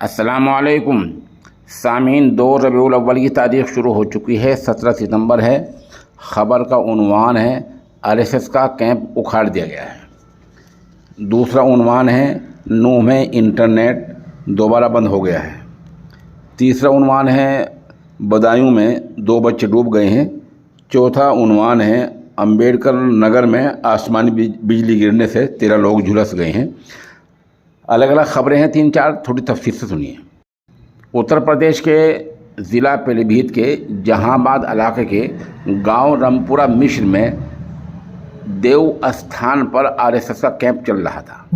अस्सलामुअलैकुम सामीन। 2 रबीउल अव्वल की तारीख शुरू हो चुकी है, 17 सितंबर है। ख़बर का उन्वान है आरएसएस का कैंप उखाड़ दिया गया है। दूसरा उन्वान है नूह में इंटरनेट दोबारा बंद हो गया है। तीसरा उन्वान है बदायूं में 2 बच्चे डूब गए हैं। चौथा उन्वान है अंबेडकर नगर में आसमानी बिजली गिरने से 13 लोग झुलस गए हैं। अलग अलग खबरें हैं 3-4, थोड़ी तफसील से सुनिए। उत्तर प्रदेश के ज़िला पीलीभीत के जहांबाद इलाके के गांव रामपुरा मिश्र में देव स्थान पर आरएसएस का कैंप चल रहा था।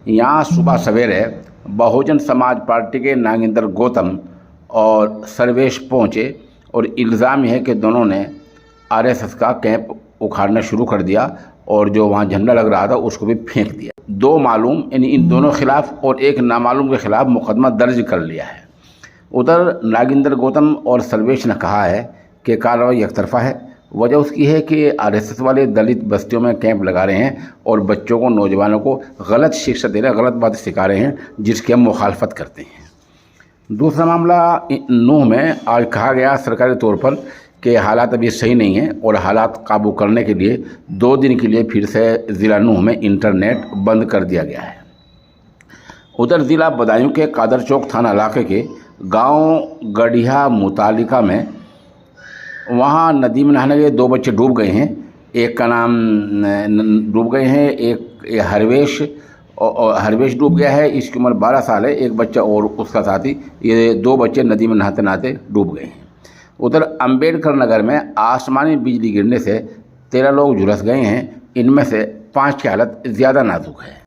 यहां सुबह सवेरे बहुजन समाज पार्टी के नागेंद्र गौतम और सर्वेश पहुंचे और इल्ज़ाम है कि दोनों ने आरएसएस का कैंप उखाड़ना शुरू कर दिया और जो वहाँ झंडा लग रहा था उसको भी फेंक दिया। 2 मालूम यानी इन दोनों खिलाफ और एक नामालूम के खिलाफ मुकदमा दर्ज कर लिया है। उधर नागेंद्र गौतम और सर्वेश ने कहा है कि कार्रवाई एकतरफा है। वजह उसकी है कि आरएसएस वाले दलित बस्तियों में कैंप लगा रहे हैं और बच्चों को, नौजवानों को गलत शिक्षा दे रहे हैं, गलत बातें सिखा रहे हैं जिसकी हम मुखालफत करते हैं। दूसरा मामला नूह में आज कहा गया सरकारी तौर पर कि हालात अभी सही नहीं हैं और हालात काबू करने के लिए 2 दिन के लिए फिर से ज़िला नूह में इंटरनेट बंद कर दिया गया है। उधर ज़िला बदायूं के कादर चौक थाना इलाके के गांव गढ़िया मुतालिका में वहां नदी में नहाने गए 2 बच्चे डूब गए हैं। एक का नाम डूब गए हैं, एक हरवेश डूब गया है, इसकी उम्र 12 साल है। एक बच्चा और उसका साथी, ये 2 बच्चे नदी में नहाते नहाते डूब गए हैं। उधर अंबेडकर नगर में आसमानी बिजली गिरने से 13 लोग झुलस गए हैं। इनमें से 5 की हालत ज़्यादा नाजुक है।